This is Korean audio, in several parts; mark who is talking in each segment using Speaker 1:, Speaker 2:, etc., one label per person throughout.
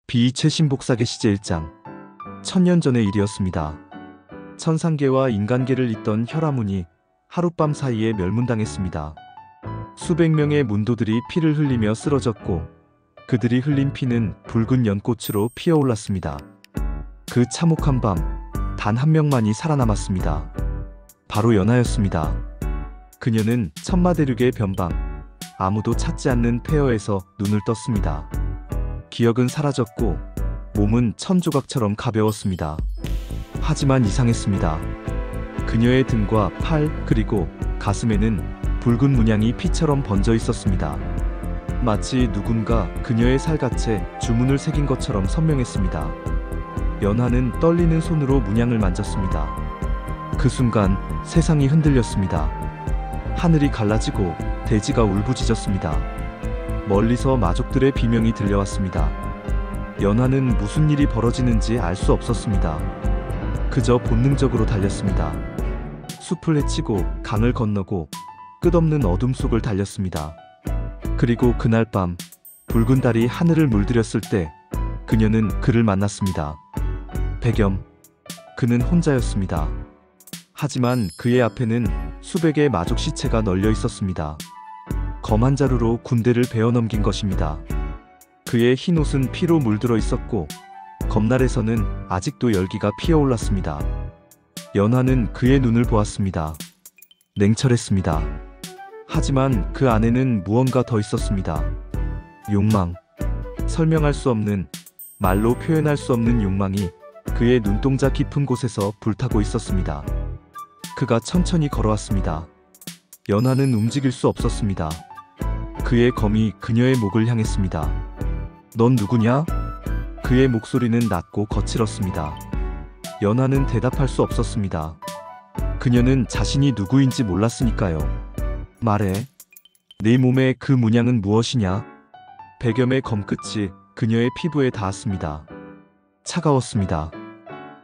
Speaker 1: 비 최신복사계 시제 1장. 천년 전의 일이었습니다. 천상계와 인간계를 잇던 혈화문이 하룻밤 사이에 멸문당했습니다. 수백 명의 문도들이 피를 흘리며 쓰러졌고 그들이 흘린 피는 붉은 연꽃으로 피어올랐습니다. 그 참혹한 밤 단 한 명만이 살아남았습니다. 바로 연하였습니다. 그녀는 천마대륙의 변방, 아무도 찾지 않는 폐허에서 눈을 떴습니다. 기억은 사라졌고 몸은 천조각처럼 가벼웠습니다. 하지만 이상했습니다. 그녀의 등과 팔 그리고 가슴에는 붉은 문양이 피처럼 번져 있었습니다. 마치 누군가 그녀의 살갗에 주문을 새긴 것처럼 선명했습니다. 연하는 떨리는 손으로 문양을 만졌습니다. 그 순간 세상이 흔들렸습니다. 하늘이 갈라지고 대지가 울부짖었습니다. 멀리서 마족들의 비명이 들려왔습니다. 연하는 무슨 일이 벌어지는지 알 수 없었습니다. 그저 본능적으로 달렸습니다. 숲을 헤치고 강을 건너고 끝없는 어둠 속을 달렸습니다. 그리고 그날 밤 붉은 달이 하늘을 물들였을 때 그녀는 그를 만났습니다. 백염. 그는 혼자였습니다. 하지만 그의 앞에는 수백의 마족 시체가 널려 있었습니다. 검한 자루로 군대를 베어넘긴 것입니다. 그의 흰 옷은 피로 물들어 있었고 검날에서는 아직도 열기가 피어올랐습니다. 연하는 그의 눈을 보았습니다. 냉철했습니다. 하지만 그 안에는 무언가 더 있었습니다. 욕망. 설명할 수 없는, 말로 표현할 수 없는 욕망이 그의 눈동자 깊은 곳에서 불타고 있었습니다. 그가 천천히 걸어왔습니다. 연하는 움직일 수 없었습니다. 그의 검이 그녀의 목을 향했습니다. 넌 누구냐? 그의 목소리는 낮고 거칠었습니다. 연하는 대답할 수 없었습니다. 그녀는 자신이 누구인지 몰랐으니까요. 말해. 네 몸에 그 문양은 무엇이냐? 백염의 검끝이 그녀의 피부에 닿았습니다. 차가웠습니다.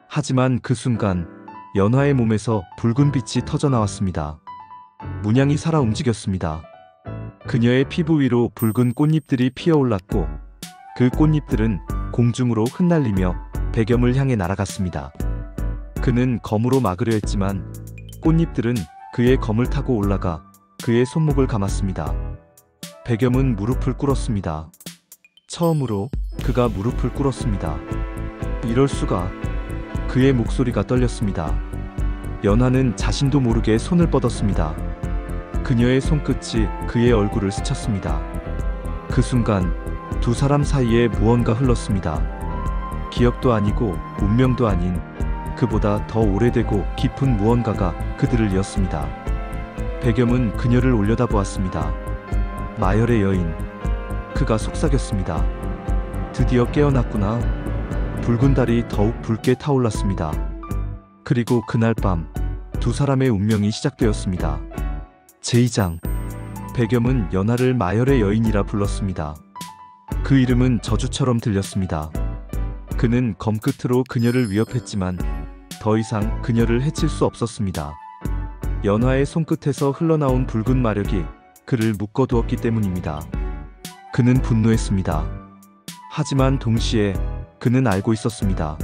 Speaker 1: 하지만 그 순간 연하의 몸에서 붉은 빛이 터져나왔습니다. 문양이 살아 움직였습니다. 그녀의 피부 위로 붉은 꽃잎들이 피어올랐고 그 꽃잎들은 공중으로 흩날리며 백염을 향해 날아갔습니다. 그는 검으로 막으려 했지만 꽃잎들은 그의 검을 타고 올라가 그의 손목을 감았습니다. 백염은 무릎을 꿇었습니다. 처음으로 그가 무릎을 꿇었습니다. 이럴 수가. 그의 목소리가 떨렸습니다. 연하는 자신도 모르게 손을 뻗었습니다. 그녀의 손끝이 그의 얼굴을 스쳤습니다. 그 순간 두 사람 사이에 무언가 흘렀습니다. 기억도 아니고 운명도 아닌 그보다 더 오래되고 깊은 무언가가 그들을 이었습니다. 백염은 그녀를 올려다보았습니다. 마열의 여인. 그가 속삭였습니다. 드디어 깨어났구나. 붉은 달이 더욱 붉게 타올랐습니다. 그리고 그날 밤 두 사람의 운명이 시작되었습니다. 제2장. 백염은 연하를 마열의 여인이라 불렀습니다. 그 이름은 저주처럼 들렸습니다. 그는 검끝으로 그녀를 위협했지만 더 이상 그녀를 해칠 수 없었습니다. 연하의 손끝에서 흘러나온 붉은 마력이 그를 묶어두었기 때문입니다. 그는 분노했습니다. 하지만 동시에 그는 알고 있었습니다.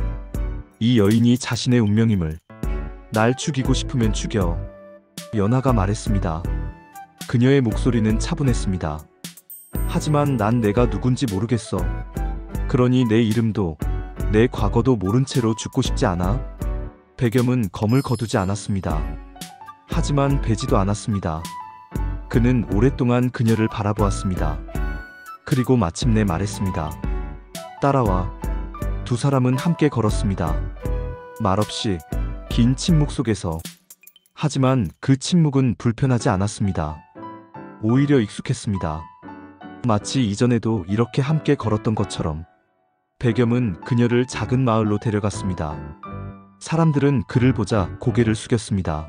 Speaker 1: 이 여인이 자신의 운명임을. 날 죽이고 싶으면 죽여. 연하가 말했습니다. 그녀의 목소리는 차분했습니다. 하지만 난 내가 누군지 모르겠어. 그러니 내 이름도 내 과거도 모른 채로 죽고 싶지 않아? 백염은 검을 거두지 않았습니다. 하지만 베지도 않았습니다. 그는 오랫동안 그녀를 바라보았습니다. 그리고 마침내 말했습니다. 따라와. 두 사람은 함께 걸었습니다. 말없이 긴 침묵 속에서. 하지만 그 침묵은 불편하지 않았습니다. 오히려 익숙했습니다. 마치 이전에도 이렇게 함께 걸었던 것처럼. 백염은 그녀를 작은 마을로 데려갔습니다. 사람들은 그를 보자 고개를 숙였습니다.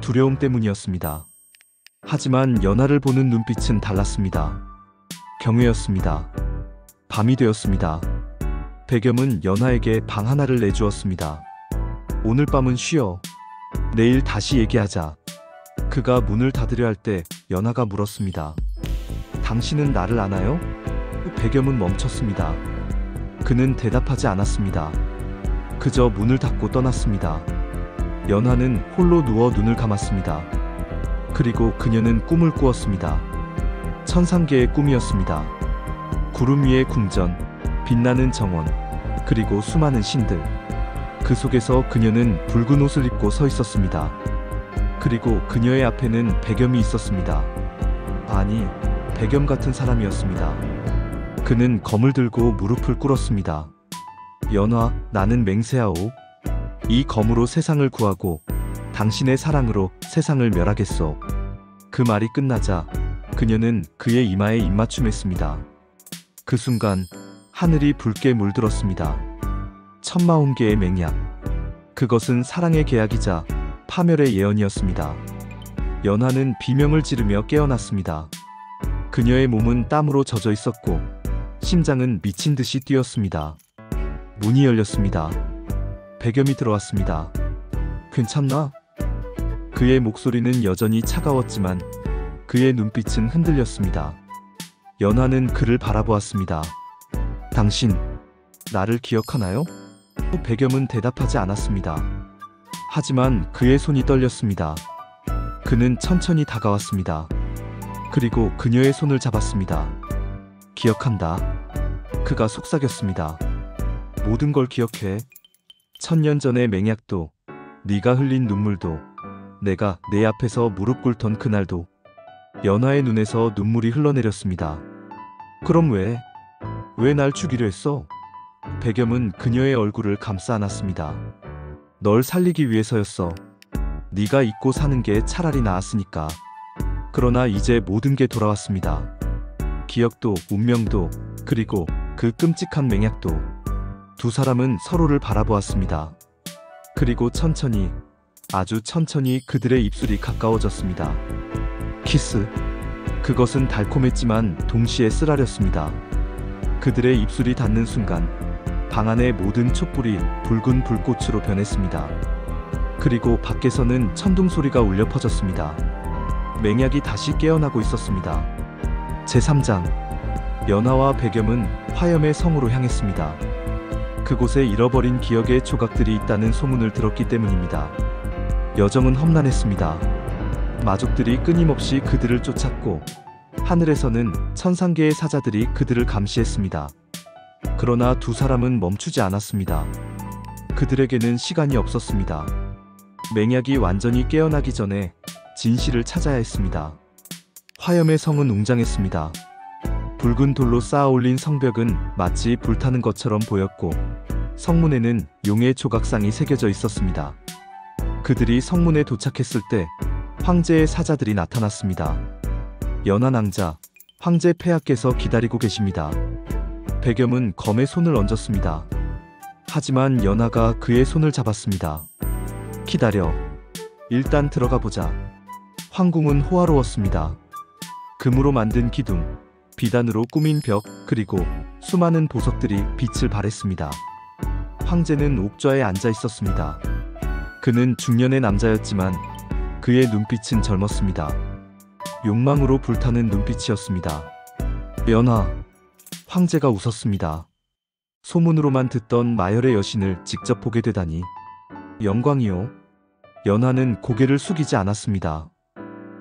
Speaker 1: 두려움 때문이었습니다. 하지만 연하를 보는 눈빛은 달랐습니다. 경외였습니다. 밤이 되었습니다. 백염은 연하에게 방 하나를 내주었습니다. 오늘 밤은 쉬어. 내일 다시 얘기하자. 그가 문을 닫으려 할 때 연하가 물었습니다. 당신은 나를 아나요? 백염은 멈췄습니다. 그는 대답하지 않았습니다. 그저 문을 닫고 떠났습니다. 연화는 홀로 누워 눈을 감았습니다. 그리고 그녀는 꿈을 꾸었습니다. 천상계의 꿈이었습니다. 구름 위의 궁전, 빛나는 정원, 그리고 수많은 신들. 그 속에서 그녀는 붉은 옷을 입고 서 있었습니다. 그리고 그녀의 앞에는 백염이 있었습니다. 아니, 백염 같은 사람이었습니다. 그는 검을 들고 무릎을 꿇었습니다. 연화, 나는 맹세하오. 이 검으로 세상을 구하고 당신의 사랑으로 세상을 멸하겠소. 그 말이 끝나자 그녀는 그의 이마에 입맞춤했습니다. 그 순간 하늘이 붉게 물들었습니다. 천마혼계의 맹약. 그것은 사랑의 계약이자 파멸의 예언이었습니다. 연화는 비명을 지르며 깨어났습니다. 그녀의 몸은 땀으로 젖어 있었고 심장은 미친 듯이 뛰었습니다. 문이 열렸습니다. 백염이 들어왔습니다. 괜찮나? 그의 목소리는 여전히 차가웠지만 그의 눈빛은 흔들렸습니다. 연화는 그를 바라보았습니다. 당신, 나를 기억하나요? 백염은 대답하지 않았습니다. 하지만 그의 손이 떨렸습니다. 그는 천천히 다가왔습니다. 그리고 그녀의 손을 잡았습니다. 기억한다. 그가 속삭였습니다. 모든 걸 기억해. 1000년 전의 맹약도, 네가 흘린 눈물도, 내가 내 앞에서 무릎 꿇던 그날도. 연화의 눈에서 눈물이 흘러내렸습니다. 그럼 왜 날 죽이려 했어? 백염은 그녀의 얼굴을 감싸 안았습니다. 널 살리기 위해서였어. 네가 잊고 사는 게 차라리 나았으니까. 그러나 이제 모든 게 돌아왔습니다. 기억도, 운명도, 그리고 그 끔찍한 맹약도. 두 사람은 서로를 바라보았습니다. 그리고 천천히, 아주 천천히 그들의 입술이 가까워졌습니다. 키스. 그것은 달콤했지만 동시에 쓰라렸습니다. 그들의 입술이 닿는 순간 방 안의 모든 촛불이 붉은 불꽃으로 변했습니다. 그리고 밖에서는 천둥 소리가 울려 퍼졌습니다. 맹약이 다시 깨어나고 있었습니다. 제3장. 연화와 백염은 화염의 성으로 향했습니다. 그곳에 잃어버린 기억의 조각들이 있다는 소문을 들었기 때문입니다. 여정은 험난했습니다. 마족들이 끊임없이 그들을 쫓았고 하늘에서는 천상계의 사자들이 그들을 감시했습니다. 그러나 두 사람은 멈추지 않았습니다. 그들에게는 시간이 없었습니다. 맹약이 완전히 깨어나기 전에 진실을 찾아야 했습니다. 화염의 성은 웅장했습니다. 붉은 돌로 쌓아 올린 성벽은 마치 불타는 것처럼 보였고 성문에는 용의 조각상이 새겨져 있었습니다. 그들이 성문에 도착했을 때 황제의 사자들이 나타났습니다. 연화 낭자, 황제 폐하께서 기다리고 계십니다. 백염은 검에 손을 얹었습니다. 하지만 연화가 그의 손을 잡았습니다. 기다려. 일단 들어가 보자. 황궁은 호화로웠습니다. 금으로 만든 기둥, 비단으로 꾸민 벽, 그리고 수많은 보석들이 빛을 발했습니다. 황제는 옥좌에 앉아 있었습니다. 그는 중년의 남자였지만 그의 눈빛은 젊었습니다. 욕망으로 불타는 눈빛이었습니다. 연화. 황제가 웃었습니다. 소문으로만 듣던 마열의 여신을 직접 보게 되다니. 영광이요. 연화는 고개를 숙이지 않았습니다.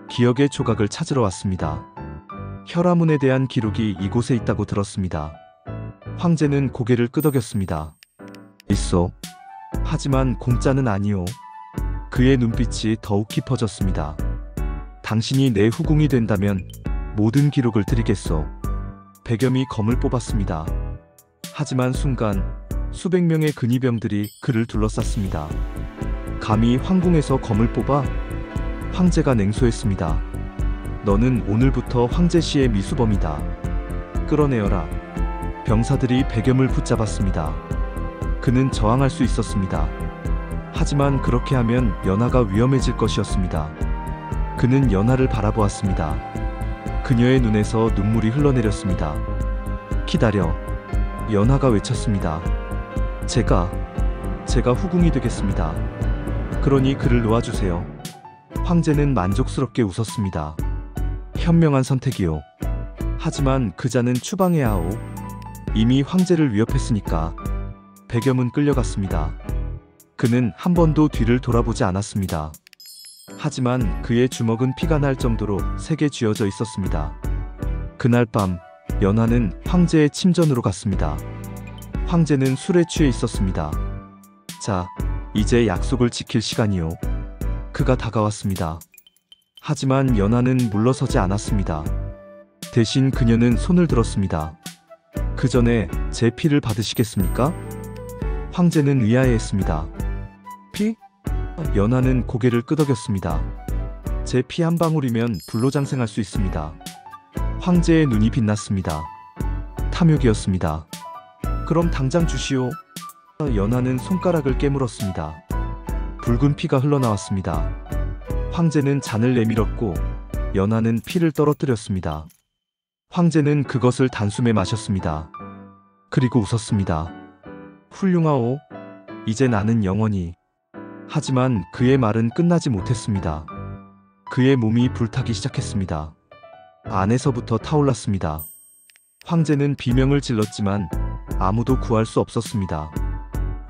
Speaker 1: 기억의 조각을 찾으러 왔습니다. 혈화문에 대한 기록이 이곳에 있다고 들었습니다. 황제는 고개를 끄덕였습니다. 있어. 하지만 공짜는 아니요. 그의 눈빛이 더욱 깊어졌습니다. 당신이 내 후궁이 된다면 모든 기록을 드리겠소. 백염이 검을 뽑았습니다. 하지만 순간 수백 명의 근위병들이 그를 둘러쌌습니다. 감히 황궁에서 검을 뽑아? 황제가 냉소했습니다. 너는 오늘부터 황제씨의 미수범이다. 끌어내어라. 병사들이 백염을 붙잡았습니다. 그는 저항할 수 있었습니다. 하지만 그렇게 하면 연화가 위험해질 것이었습니다. 그는 연화를 바라보았습니다. 그녀의 눈에서 눈물이 흘러내렸습니다. 기다려. 연화가 외쳤습니다. 제가 후궁이 되겠습니다. 그러니 그를 놓아주세요. 황제는 만족스럽게 웃었습니다. 현명한 선택이요. 하지만 그자는 추방해야 하오. 이미 황제를 위협했으니까 백염은 끌려갔습니다. 그는 한 번도 뒤를 돌아보지 않았습니다. 하지만 그의 주먹은 피가 날 정도로 세게 쥐어져 있었습니다. 그날 밤 연하는 황제의 침전으로 갔습니다. 황제는 술에 취해 있었습니다. 자, 이제 약속을 지킬 시간이요. 그가 다가왔습니다. 하지만 연하는 물러서지 않았습니다. 대신 그녀는 손을 들었습니다. 그 전에 제 피를 받으시겠습니까? 황제는 의아해했습니다. 피? 연하는 고개를 끄덕였습니다. 제 피 한 방울이면 불로장생할 수 있습니다. 황제의 눈이 빛났습니다. 탐욕이었습니다. 그럼 당장 주시오. 연하는 손가락을 깨물었습니다. 붉은 피가 흘러나왔습니다. 황제는 잔을 내밀었고 연하는 피를 떨어뜨렸습니다. 황제는 그것을 단숨에 마셨습니다. 그리고 웃었습니다. 훌륭하오. 이제 나는 영원히. 하지만 그의 말은 끝나지 못했습니다. 그의 몸이 불타기 시작했습니다. 안에서부터 타올랐습니다. 황제는 비명을 질렀지만 아무도 구할 수 없었습니다.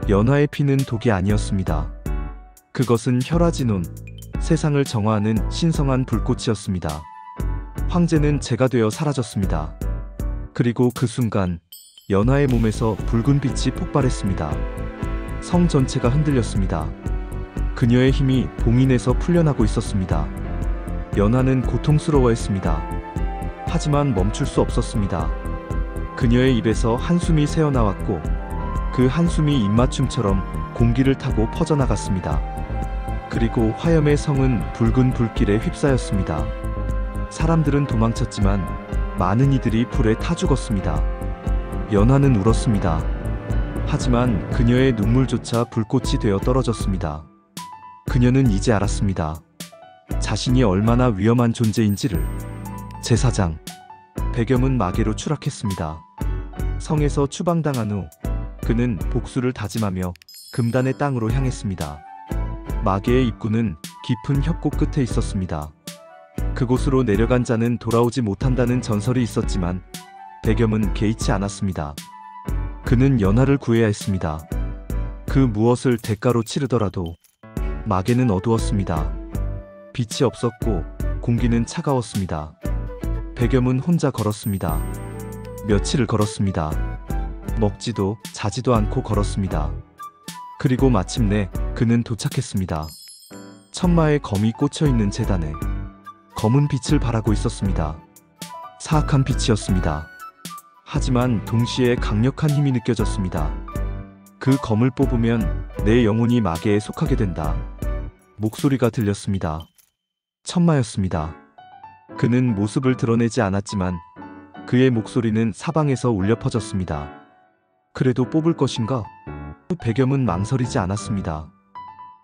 Speaker 1: 연하의 피는 독이 아니었습니다. 그것은 혈화진혼, 세상을 정화하는 신성한 불꽃이었습니다. 황제는 재가 되어 사라졌습니다. 그리고 그 순간 연하의 몸에서 붉은 빛이 폭발했습니다. 성 전체가 흔들렸습니다. 그녀의 힘이 봉인에서 풀려나고 있었습니다. 연하는 고통스러워했습니다. 하지만 멈출 수 없었습니다. 그녀의 입에서 한숨이 새어나왔고 그 한숨이 입맞춤처럼 공기를 타고 퍼져나갔습니다. 그리고 화염의 성은 붉은 불길에 휩싸였습니다. 사람들은 도망쳤지만 많은 이들이 불에 타 죽었습니다. 연하는 울었습니다. 하지만 그녀의 눈물조차 불꽃이 되어 떨어졌습니다. 그녀는 이제 알았습니다. 자신이 얼마나 위험한 존재인지를. 제사장 백염은 마계로 추락했습니다. 성에서 추방당한 후 그는 복수를 다짐하며 금단의 땅으로 향했습니다. 마계의 입구는 깊은 협곡 끝에 있었습니다. 그곳으로 내려간 자는 돌아오지 못한다는 전설이 있었지만 백염은 개의치 않았습니다. 그는 연하를 구해야 했습니다. 그 무엇을 대가로 치르더라도. 마계는 어두웠습니다. 빛이 없었고 공기는 차가웠습니다. 백염은 혼자 걸었습니다. 며칠을 걸었습니다. 먹지도 자지도 않고 걸었습니다. 그리고 마침내 그는 도착했습니다. 천마의 검이 꽂혀있는 제단에 검은 빛을 발하고 있었습니다. 사악한 빛이었습니다. 하지만 동시에 강력한 힘이 느껴졌습니다. 그 검을 뽑으면 내 영혼이 마계에 속하게 된다. 목소리가 들렸습니다. 천마였습니다. 그는 모습을 드러내지 않았지만 그의 목소리는 사방에서 울려 퍼졌습니다. 그래도 뽑을 것인가? 백염은 망설이지 않았습니다.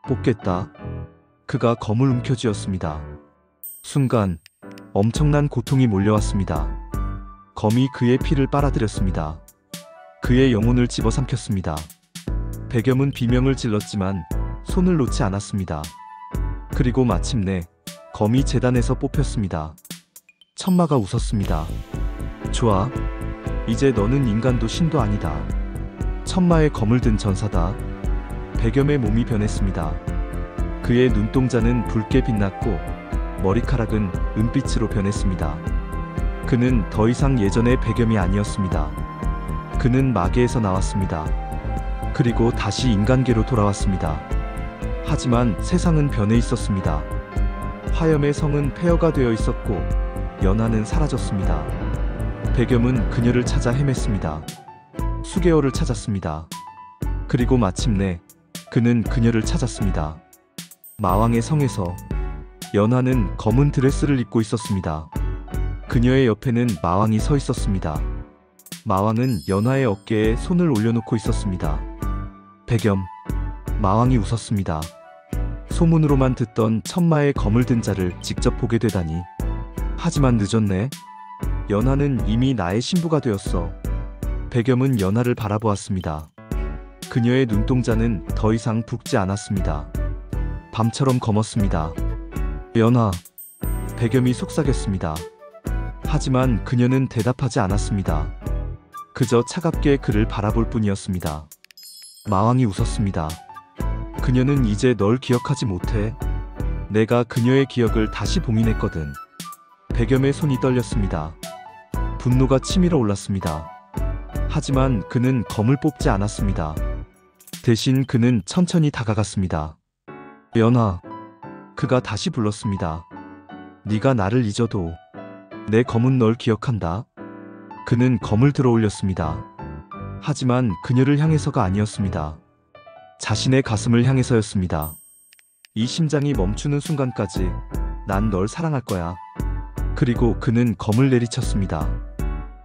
Speaker 1: 뽑겠다. 그가 검을 움켜쥐었습니다. 순간 엄청난 고통이 몰려왔습니다. 검이 그의 피를 빨아들였습니다. 그의 영혼을 집어삼켰습니다. 백염은 비명을 질렀지만 손을 놓지 않았습니다. 그리고 마침내 검이 제단에서 뽑혔습니다. 천마가 웃었습니다. 좋아. 이제 너는 인간도 신도 아니다. 천마의 검을 든 전사다. 백염의 몸이 변했습니다. 그의 눈동자는 붉게 빛났고 머리카락은 은빛으로 변했습니다. 그는 더 이상 예전의 백염이 아니었습니다. 그는 마계에서 나왔습니다. 그리고 다시 인간계로 돌아왔습니다. 하지만 세상은 변해 있었습니다. 화염의 성은 폐허가 되어 있었고 연하는 사라졌습니다. 백염은 그녀를 찾아 헤맸습니다. 수개월을 찾았습니다. 그리고 마침내 그는 그녀를 찾았습니다. 마왕의 성에서 연하는 검은 드레스를 입고 있었습니다. 그녀의 옆에는 마왕이 서 있었습니다. 마왕은 연하의 어깨에 손을 올려놓고 있었습니다. 백염. 마왕이 웃었습니다. 소문으로만 듣던 천마의 검을 든 자를 직접 보게 되다니. 하지만 늦었네. 연하는 이미 나의 신부가 되었어. 백염은 연하를 바라보았습니다. 그녀의 눈동자는 더 이상 붉지 않았습니다. 밤처럼 검었습니다. 연하. 백염이 속삭였습니다. 하지만 그녀는 대답하지 않았습니다. 그저 차갑게 그를 바라볼 뿐이었습니다. 마왕이 웃었습니다. 그녀는 이제 널 기억하지 못해. 내가 그녀의 기억을 다시 봉인했거든. 백염의 손이 떨렸습니다. 분노가 치밀어 올랐습니다. 하지만 그는 검을 뽑지 않았습니다. 대신 그는 천천히 다가갔습니다. 연아. 그가 다시 불렀습니다. 네가 나를 잊어도 내 검은 널 기억한다. 그는 검을 들어 올렸습니다. 하지만 그녀를 향해서가 아니었습니다. 자신의 가슴을 향해서였습니다. 이 심장이 멈추는 순간까지 난 널 사랑할 거야. 그리고 그는 검을 내리쳤습니다.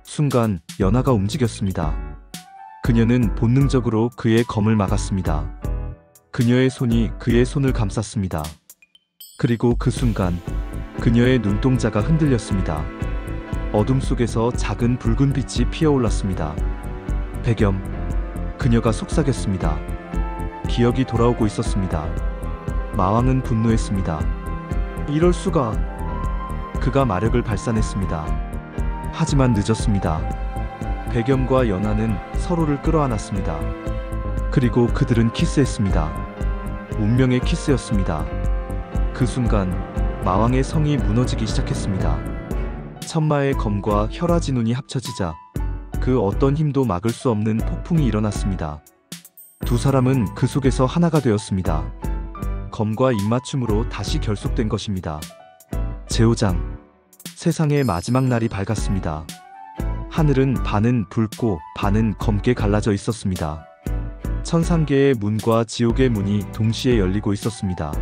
Speaker 1: 순간 연하가 움직였습니다. 그녀는 본능적으로 그의 검을 막았습니다. 그녀의 손이 그의 손을 감쌌습니다. 그리고 그 순간 그녀의 눈동자가 흔들렸습니다. 어둠 속에서 작은 붉은 빛이 피어올랐습니다. 백염. 그녀가 속삭였습니다. 기억이 돌아오고 있었습니다. 마왕은 분노했습니다. 이럴 수가. 그가 마력을 발산했습니다. 하지만 늦었습니다. 백염과 연하는 서로를 끌어안았습니다. 그리고 그들은 키스했습니다. 운명의 키스였습니다. 그 순간 마왕의 성이 무너지기 시작했습니다. 천마의 검과 혈화진운이 합쳐지자 그 어떤 힘도 막을 수 없는 폭풍이 일어났습니다. 두 사람은 그 속에서 하나가 되었습니다. 검과 입맞춤으로 다시 결속된 것입니다. 제5장. 세상의 마지막 날이 밝았습니다. 하늘은 반은 붉고 반은 검게 갈라져 있었습니다. 천상계의 문과 지옥의 문이 동시에 열리고 있었습니다.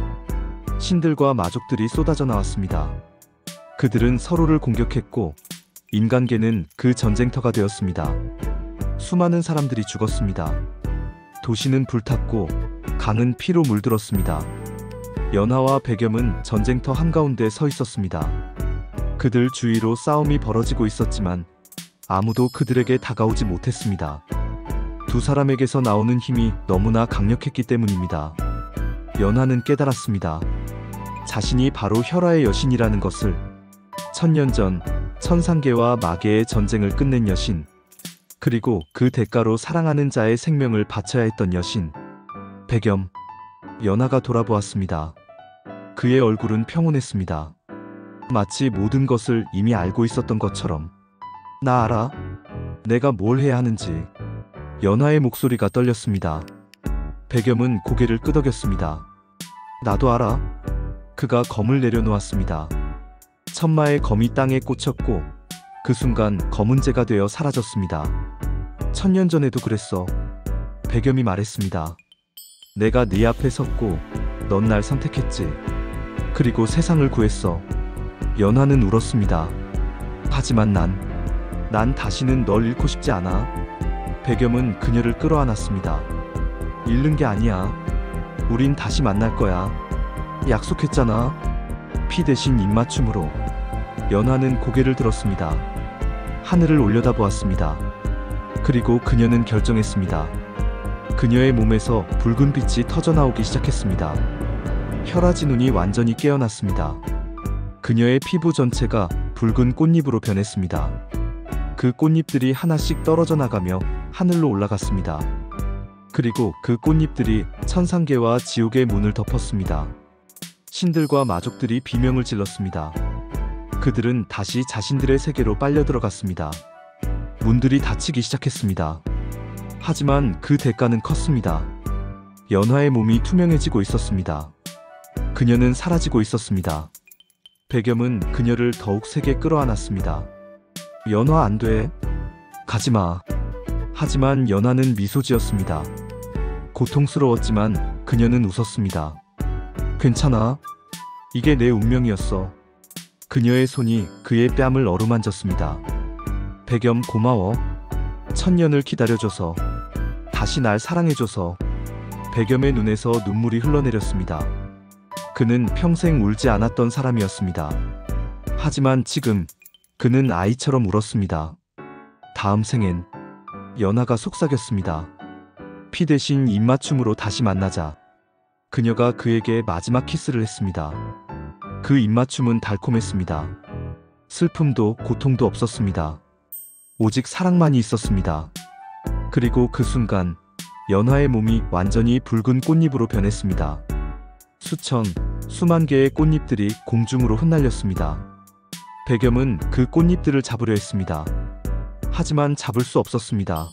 Speaker 1: 신들과 마족들이 쏟아져 나왔습니다. 그들은 서로를 공격했고 인간계는 그 전쟁터가 되었습니다. 수많은 사람들이 죽었습니다. 도시는 불탔고 강은 피로 물들었습니다. 연하와 백염은 전쟁터 한가운데 서 있었습니다. 그들 주위로 싸움이 벌어지고 있었지만 아무도 그들에게 다가오지 못했습니다. 두 사람에게서 나오는 힘이 너무나 강력했기 때문입니다. 연하는 깨달았습니다. 자신이 바로 혈화의 여신이라는 것을. 천년 전 천상계와 마계의 전쟁을 끝낸 여신, 그리고 그 대가로 사랑하는 자의 생명을 바쳐야 했던 여신. 백염. 연하가 돌아보았습니다. 그의 얼굴은 평온했습니다. 마치 모든 것을 이미 알고 있었던 것처럼. 나 알아. 내가 뭘 해야 하는지. 연하의 목소리가 떨렸습니다. 백염은 고개를 끄덕였습니다. 나도 알아. 그가 검을 내려놓았습니다. 천마의 검이 땅에 꽂혔고 그 순간 검은재가 되어 사라졌습니다. 천년 전에도 그랬어. 백염이 말했습니다. 내가 네 앞에 섰고 넌 날 선택했지. 그리고 세상을 구했어. 연하는 울었습니다. 하지만 난 다시는 널 잃고 싶지 않아. 백염은 그녀를 끌어안았습니다. 잃는 게 아니야. 우린 다시 만날 거야. 약속했잖아. 피 대신 입맞춤으로. 연하는 고개를 들었습니다. 하늘을 올려다보았습니다. 그리고 그녀는 결정했습니다. 그녀의 몸에서 붉은 빛이 터져나오기 시작했습니다. 혈화진운이 완전히 깨어났습니다. 그녀의 피부 전체가 붉은 꽃잎으로 변했습니다. 그 꽃잎들이 하나씩 떨어져 나가며 하늘로 올라갔습니다. 그리고 그 꽃잎들이 천상계와 지옥의 문을 덮었습니다. 신들과 마족들이 비명을 질렀습니다. 그들은 다시 자신들의 세계로 빨려 들어갔습니다. 문들이 닫히기 시작했습니다. 하지만 그 대가는 컸습니다. 연하의 몸이 투명해지고 있었습니다. 그녀는 사라지고 있었습니다. 백염은 그녀를 더욱 세게 끌어안았습니다. 연하 안 돼. 가지마. 하지만 연하는 미소 지었습니다. 고통스러웠지만 그녀는 웃었습니다. 괜찮아. 이게 내 운명이었어. 그녀의 손이 그의 뺨을 어루만졌습니다. 백염 고마워. 천년을 기다려줘서. 다시 날 사랑해줘서. 백염의 눈에서 눈물이 흘러내렸습니다. 그는 평생 울지 않았던 사람이었습니다. 하지만 지금 그는 아이처럼 울었습니다. 다음 생엔. 연하가 속삭였습니다. 피 대신 입맞춤으로 다시 만나자. 그녀가 그에게 마지막 키스를 했습니다. 그 입맞춤은 달콤했습니다. 슬픔도 고통도 없었습니다. 오직 사랑만이 있었습니다. 그리고 그 순간 연화의 몸이 완전히 붉은 꽃잎으로 변했습니다. 수만 개의 꽃잎들이 공중으로 흩날렸습니다. 백염은 그 꽃잎들을 잡으려 했습니다. 하지만 잡을 수 없었습니다.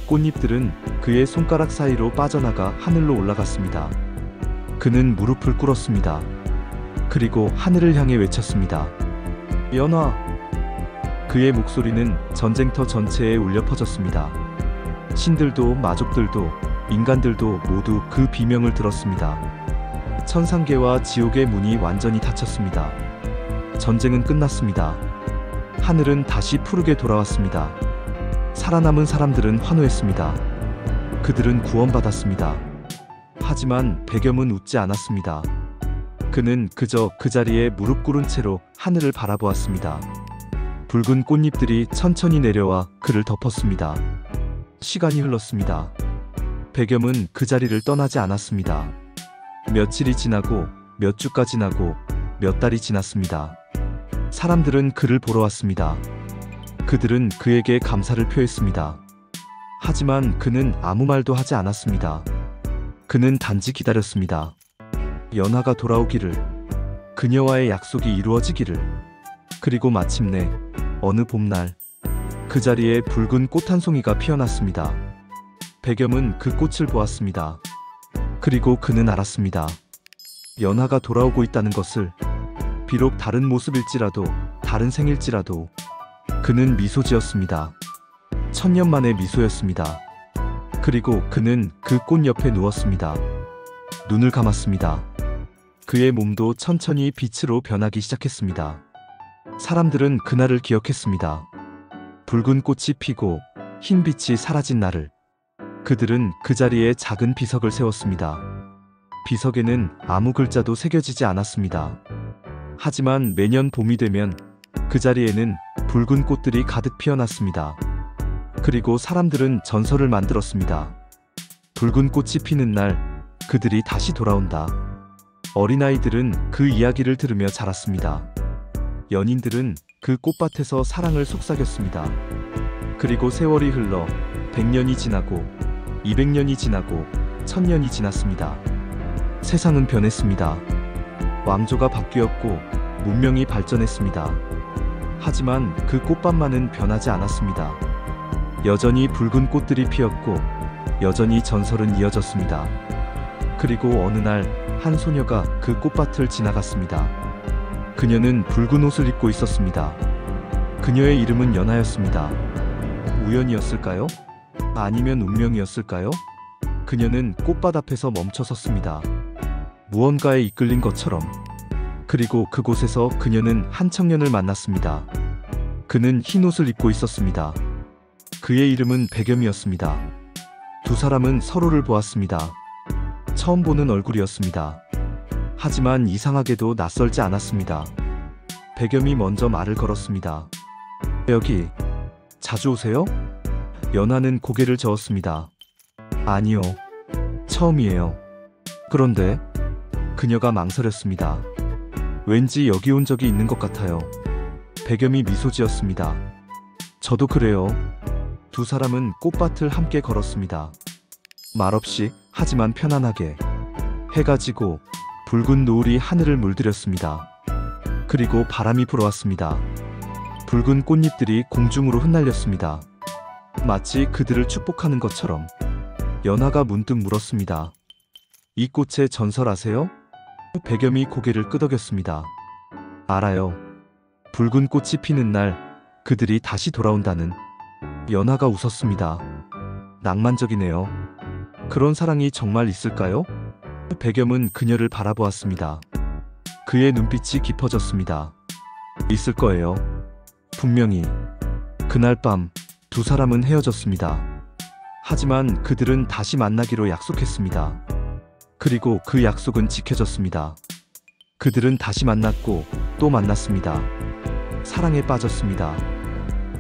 Speaker 1: 꽃잎들은 그의 손가락 사이로 빠져나가 하늘로 올라갔습니다. 그는 무릎을 꿇었습니다. 그리고 하늘을 향해 외쳤습니다. 연화! 그의 목소리는 전쟁터 전체에 울려 퍼졌습니다. 신들도 마족들도 인간들도 모두 그 비명을 들었습니다. 천상계와 지옥의 문이 완전히 닫혔습니다. 전쟁은 끝났습니다. 하늘은 다시 푸르게 돌아왔습니다. 살아남은 사람들은 환호했습니다. 그들은 구원받았습니다. 하지만 백염은 웃지 않았습니다. 그는 그저 그 자리에 무릎 꿇은 채로 하늘을 바라보았습니다. 붉은 꽃잎들이 천천히 내려와 그를 덮었습니다. 시간이 흘렀습니다. 백염은 그 자리를 떠나지 않았습니다. 며칠이 지나고 몇 주가 지나고 몇 달이 지났습니다. 사람들은 그를 보러 왔습니다. 그들은 그에게 감사를 표했습니다. 하지만 그는 아무 말도 하지 않았습니다. 그는 단지 기다렸습니다. 연화가 돌아오기를, 그녀와의 약속이 이루어지기를. 그리고 마침내 어느 봄날 그 자리에 붉은 꽃 한 송이가 피어났습니다. 백염은 그 꽃을 보았습니다. 그리고 그는 알았습니다. 연화가 돌아오고 있다는 것을. 비록 다른 모습일지라도, 다른 생일지라도. 그는 미소 지었습니다. 천년 만의 미소였습니다. 그리고 그는 그 꽃 옆에 누웠습니다. 눈을 감았습니다. 그의 몸도 천천히 빛으로 변하기 시작했습니다. 사람들은 그날을 기억했습니다. 붉은 꽃이 피고 흰 빛이 사라진 날을. 그들은 그 자리에 작은 비석을 세웠습니다. 비석에는 아무 글자도 새겨지지 않았습니다. 하지만 매년 봄이 되면 그 자리에는 붉은 꽃들이 가득 피어났습니다. 그리고 사람들은 전설을 만들었습니다. 붉은 꽃이 피는 날 그들이 다시 돌아온다. 어린아이들은 그 이야기를 들으며 자랐습니다. 연인들은 그 꽃밭에서 사랑을 속삭였습니다. 그리고 세월이 흘러 100년이 지나고 200년이 지나고 1000년이 지났습니다. 세상은 변했습니다. 왕조가 바뀌었고 문명이 발전했습니다. 하지만 그 꽃밭만은 변하지 않았습니다. 여전히 붉은 꽃들이 피었고 여전히 전설은 이어졌습니다. 그리고 어느 날 한 소녀가 그 꽃밭을 지나갔습니다. 그녀는 붉은 옷을 입고 있었습니다. 그녀의 이름은 연화였습니다. 우연이었을까요? 아니면 운명이었을까요? 그녀는 꽃밭 앞에서 멈춰 섰습니다. 무언가에 이끌린 것처럼. 그리고 그곳에서 그녀는 한 청년을 만났습니다. 그는 흰 옷을 입고 있었습니다. 그의 이름은 백염이었습니다. 두 사람은 서로를 보았습니다. 처음 보는 얼굴이었습니다. 하지만 이상하게도 낯설지 않았습니다. 백염이 먼저 말을 걸었습니다. 여기 자주 오세요? 연화는 고개를 저었습니다. 아니요. 처음이에요. 그런데 그녀가 망설였습니다. 왠지 여기 온 적이 있는 것 같아요. 백염이 미소 지었습니다. 저도 그래요. 두 사람은 꽃밭을 함께 걸었습니다. 말없이 하지만 편안하게. 해가 지고 붉은 노을이 하늘을 물들였습니다. 그리고 바람이 불어왔습니다. 붉은 꽃잎들이 공중으로 흩날렸습니다. 마치 그들을 축복하는 것처럼. 연화가 문득 물었습니다. 이 꽃의 전설 아세요? 백염이 고개를 끄덕였습니다. 알아요. 붉은 꽃이 피는 날 그들이 다시 돌아온다는. 연화가 웃었습니다. 낭만적이네요. 그런 사랑이 정말 있을까요? 백염은 그녀를 바라보았습니다. 그의 눈빛이 깊어졌습니다. 있을 거예요. 분명히. 그날 밤 두 사람은 헤어졌습니다. 하지만 그들은 다시 만나기로 약속했습니다. 그리고 그 약속은 지켜졌습니다. 그들은 다시 만났고 또 만났습니다. 사랑에 빠졌습니다.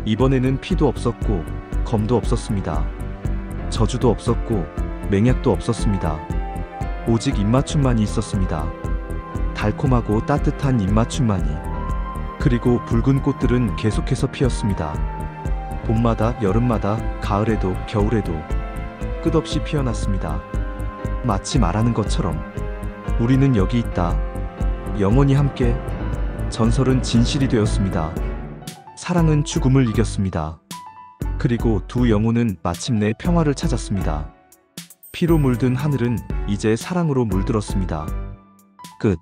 Speaker 1: 이번에는 피도 없었고 검도 없었습니다. 저주도 없었고 맹약도 없었습니다. 오직 입맞춤만이 있었습니다. 달콤하고 따뜻한 입맞춤만이. 그리고 붉은 꽃들은 계속해서 피었습니다. 봄마다, 여름마다, 가을에도, 겨울에도 끝없이 피어났습니다. 마치 말하는 것처럼 우리는 여기 있다. 영원히 함께. 전설은 진실이 되었습니다. 사랑은 죽음을 이겼습니다. 그리고 두 영혼은 마침내 평화를 찾았습니다. 피로 물든 하늘은 이제 사랑으로 물들었습니다. 끝.